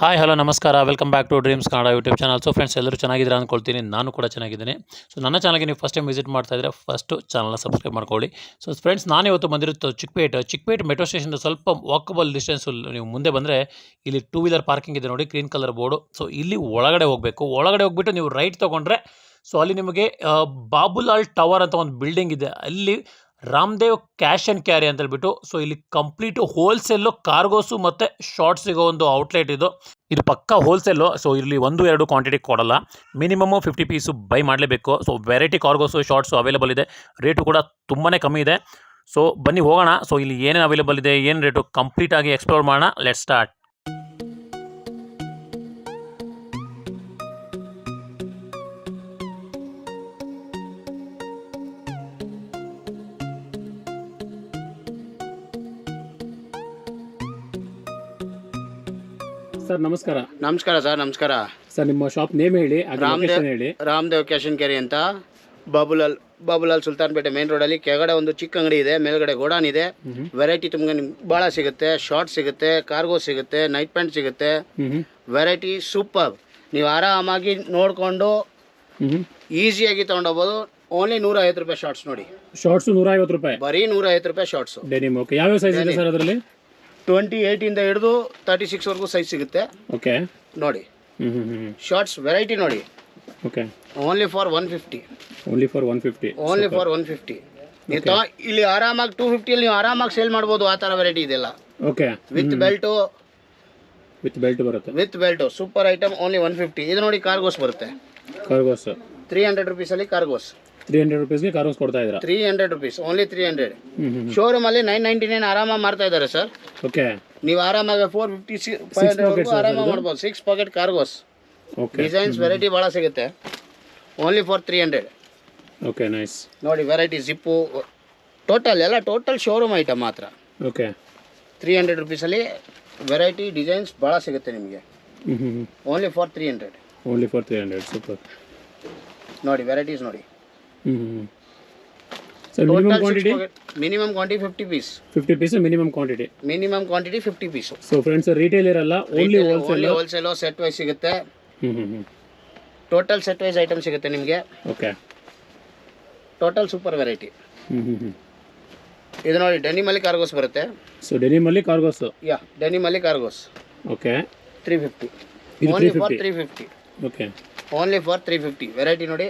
Hi hello ನಮಸ್ಕಾರ welcome back to dreams Kannada YouTube channel. So friends ಎಲ್ಲರೂ ಚೆನ್ನಾಗಿದ್ದೀರಾ ಅಂದ್ಕೊಳ್ತೀನಿ, ನಾನು ಕೂಡ ಚೆನ್ನಾಗಿದ್ದೀನಿ. ಸೊ ನನ್ನ ಚಾನಲ್ಗೆ ನೀವು ಫಸ್ಟ್ ಟೈಮ್ ವಿಸಿಟ್ ಮಾಡ್ತಾ ಇದ್ದರೆ ಫಸ್ಟು ಚಾನಲ್ನ ಸಬ್ಸ್ಕ್ರೈಬ್ ಮಾಡ್ಕೊಳ್ಳಿ. ಸೊ ಫ್ರೆಂಡ್ಸ್ ನಾನು ಇವತ್ತು ಬಂದಿರುತ್ತೋ ಚಿಕ್ಕಪೇಟ್ ಮೆಟ್ರೋ ಸ್ಟೇಷನ್ ಸ್ವಲ್ಪ ವಾಕಬಲ್ ಡಿಸ್ಟೆನ್ಸು. ನೀವು ಮುಂದೆ ಬಂದರೆ ಇಲ್ಲಿ 2 ವೀಲರ್ ಪಾರ್ಕಿಂಗ್ ಇದೆ ನೋಡಿ, ಗ್ರೀನ್ ಕಲರ್ ಬೋರ್ಡು. ಸೊ ಇಲ್ಲಿ ಒಳಗಡೆ ಹೋಗಬೇಕು. ಒಳಗಡೆ ಹೋಗ್ಬಿಟ್ಟು ನೀವು ರೈಟ್ ತೊಗೊಂಡ್ರೆ ಸೊ ಅಲ್ಲಿ ನಿಮಗೆ ಬಾಬುಲಾಲ್ ಟವರ್ ಅಂತ ಒಂದು ಬಿಲ್ಡಿಂಗ್ ಇದೆ. ಅಲ್ಲಿ ರಾಮದೇವ್ ಕ್ಯಾಶ್ ಆ್ಯಂಡ್ ಕ್ಯಾರಿ ಅಂತ ಹೇಳ್ಬಿಟ್ಟು, ಸೊ ಇಲ್ಲಿ ಕಂಪ್ಲೀಟು ಹೋಲ್ಸೇಲು ಕಾರ್ಗೋಸು ಮತ್ತು ಶಾರ್ಟ್ಸ್ ಸಿಗೋ ಒಂದು ಔಟ್ಲೆಟ್ ಇದು ಪಕ್ಕಾ ಹೋಲ್ಸೇಲು. ಸೊ ಇಲ್ಲಿ 1-2 ಕ್ವಾಂಟಿಟಿ ಕೊಡಲ್ಲ, ಮಿನಿಮಮ್ಮು 50 ಪೀಸು ಬೈ ಮಾಡಲೇಬೇಕು. ಸೊ ವೆರೈಟಿ ಕಾರ್ಗೋಸು ಶಾರ್ಟ್ಸು ಅವೈಲೇಬಲ್ ಇದೆ, ರೇಟು ಕೂಡ ತುಂಬಾ ಕಮ್ಮಿ ಇದೆ. ಸೊ ಬನ್ನಿ ಹೋಗೋಣ. ಸೊ ಇಲ್ಲಿ ಏನೇನು ಅವೈಲೇಬಲ್ ಇದೆ, ಏನು ರೇಟು ಕಂಪ್ಲೀಟಾಗಿ ಎಕ್ಸ್ಪ್ಲೋರ್ ಮಾಡೋಣ. Let's start. ಸರ್ ನಮಸ್ಕಾರ. ನಮಸ್ಕಾರ ಸರ್. ನಮಸ್ಕಾರ ಸರ್, ನಿಮ್ಮ ಶಾಪ್ ನೇಮ್ ಹೇಳಿ, ಹೇಳಿ. ರಾಮದೇವ್ ಕ್ಯಾಶ್ ಆ್ಯಂಡ್ ಕ್ಯಾರಿ ಅಂತ, ಬಾಬುಲಾಲ್ ಸುಲ್ತಾನ್ಪೇಟೆ ಮೇನ್ ರೋಡಲ್ಲಿ ಕೆಳಗಡೆ ಒಂದು ಚಿಕ್ಕ ಅಂಗಡಿ ಇದೆ, ಮೇಲ್ಗಡೆ ಗೋಡಾನ್ ಇದೆ. ವೆರೈಟಿ ನಿಮ್ಗೆ ಭಾಳ ಸಿಗುತ್ತೆ. ಶಾರ್ಟ್ ಸಿಗುತ್ತೆ, ಕಾರ್ಗೋ ಸಿಗುತ್ತೆ, ನೈಟ್ ಪ್ಯಾಂಟ್ ಸಿಗುತ್ತೆ. Variety super. ನೀವು ಆರಾಮಾಗಿ ನೋಡಿಕೊಂಡು ಈಸಿಯಾಗಿ ತೊಗೊಂಡೋಗ್ಬೋದು. ಓನ್ಲಿ 150 ರೂಪಾಯಿ ಶಾರ್ಟ್ಸ್ ನೋಡಿ. ಶಾರ್ಟ್ಸ್ 150 ರೂಪಾಯಿ, ಬರೀ 150 ರೂಪಾಯಿ ಶಾರ್ಟ್ಸ್. ಡೆನಿಮ್. ಓಕೆ, ಯಾವ ಸೈಜ್ ಇದೆ ಸರ್ ಅದರಲ್ಲಿ? 28 ಇಂದ ಹಿಡಿದು 36 ವರೆಗೂ ಸೈಜ್ ಸಿಗುತ್ತೆ. ಓಕೆ ನೋಡಿ ಶಾರ್ಟ್ಸ್ ವೆರೈಟಿ ನೋಡಿ. Okay, only for 150. Only for 150. Only for 150. ನೀವು ಇಲ್ಲಿ ಆರಾಮಾಗಿ 250 ಅಲ್ಲಿ ನೀವು ಆರಾಮಾಗಿ ಸೇಲ್ ಮಾಡ್ಬೋದು. ಆ ಥರ ವೆರೈಟಿ ಇದೆಲ್ಲ. ಓಕೆ, ವಿತ್ ಬೆಲ್ಟು ಬರುತ್ತೆ. With belt super item. Only 150. ಇದು ನೋಡಿ ಕಾರ್ಗೋಸ್ ಬರುತ್ತೆ. ಕಾರ್ಗೋಸ್ 300 ರುಪೀಸಲ್ಲಿ ಕಾರ್ಗೋಸ್. 300 ರೂಪೀಸ್ಗೆ ಕಾರ್ಗೋಸ್ ಕೊಡ್ತಾ ಇದ್ದೀರಾ? 300 ರೂಪೀಸ್, ಓನ್ಲಿ 300. ಶೋರೂಮ್ ಅಲ್ಲಿ 999 ಆರಾಮಾಗಿ ಮಾಡ್ತಾ ಇದ್ದಾರೆ ಸರ್. ಓಕೆ, ನೀವು ಆರಾಮಾಗಿ 450 500 ಆರಾಮಾಗಿ ಮಾಡ್ಬೋದು. 6 pocket cargos. Okay, designs variety ಭಾಳ ಸಿಗುತ್ತೆ. Only for 300. Okay, nice. ನೋಡಿ variety zip total showroom item ಮಾತ್ರ. ಓಕೆ, 300 ರುಪೀಸಲ್ಲಿ ವೆರೈಟಿ ಡಿಸೈನ್ಸ್ ಭಾಳ ಸಿಗುತ್ತೆ ನಿಮಗೆ. Only for 300. Only for 300. Super. ನೋಡಿ ವೆರೈಟೀಸ್ ನೋಡಿ. Sir minimum quantity? Minimum quantity 50 piece. 50 piece minimum quantity. Minimum quantity 50 piece. So friends, retail ಇರಲ್ಲ, only wholesale set wise ಸಿಗುತ್ತೆ. Total set wise item ಸಿಗುತ್ತೆ ನಿಮಗೆ. Okay, total super variety. ಇದು ನೋಡಿ ಡೆನಿಮಲ್ಲಿ cargos ಬರುತ್ತೆ. ಸೊ ಡೆನಿಮಲ್ಲಿ ಕಾರ್ಗೋಸ್. ಡೆನಿಮಲ್ಲಿ cargos. Okay, 350. Only for 350. Okay, only for 350. Variety ನೋಡಿ.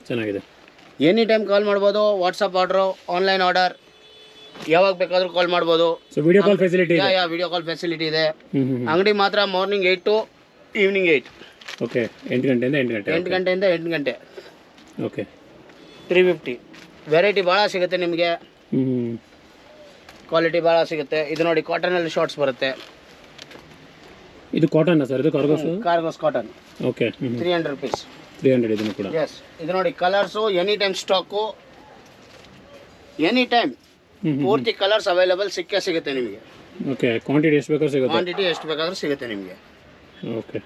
ಚೆನ್ನಾಗಿದೆ. ಎನಿ ಟೈಮ್ ಕಾಲ್ ಮಾಡ್ಬೋದು. ವಾಟ್ಸಪ್ ಆರ್ಡ್ರು, ಆನ್ಲೈನ್ ಆರ್ಡರ್, ಯಾವಾಗ ಬೇಕಾದ್ರೂ ಕಾಲ್ ಮಾಡ್ಬೋದು. ಸೊ ವಿಡಿಯೋ ಕಾಲ್ ಫೆಸಿಲಿಟಿ ಇದೆ? ವಿಡಿಯೋ ಕಾಲ್ ಫೆಸಿಲಿಟಿ ಇದೆ. ಅಂಗಡಿ ಮಾತ್ರ ಮಾರ್ನಿಂಗ್ 8 to ಈವ್ನಿಂಗ್ 8. ಓಕೆ, 8 ಗಂಟೆಯಿಂದ 8 ಗಂಟೆ. 8 ಗಂಟೆಯಿಂದ 8 ಗಂಟೆ. ಓಕೆ, 350. ವೆರೈಟಿ ಭಾಳ ಸಿಗುತ್ತೆ ನಿಮಗೆ. ಕ್ವಾಲಿಟಿ ಭಾಳ ಸಿಗುತ್ತೆ. ಇದು ನೋಡಿ ಕಾಟನಲ್ಲಿ ಶಾರ್ಟ್ಸ್ ಬರುತ್ತೆ. ಇದು ಕಾಟನ್ ಸರ್? ಇದು ಕಾರ್ಗೋಸ್ ಕಾಟನ್. Okay, 300 rupees. 300 ಇದನ್ನು ಕೂಡ. ಎಸ್, ಇದು ನೋಡಿ colours any time stock. Any time ಪೂರ್ತಿ ಕಲರ್ಸ್ ಅವೈಲೇಬಲ್ ಸಿಗುತ್ತೆ ನಿಮಗೆ. ಓಕೆ, ಕ್ವಾಂಟಿಟಿ ಎಷ್ಟು ಬೇಕಾದ್ರೂ ಸಿಗುತ್ತೆ? ಕ್ವಾಂಟಿಟಿ ಎಷ್ಟು ಬೇಕಾದ್ರೂ ಸಿಗುತ್ತೆ ನಿಮಗೆ. ಓಕೆ,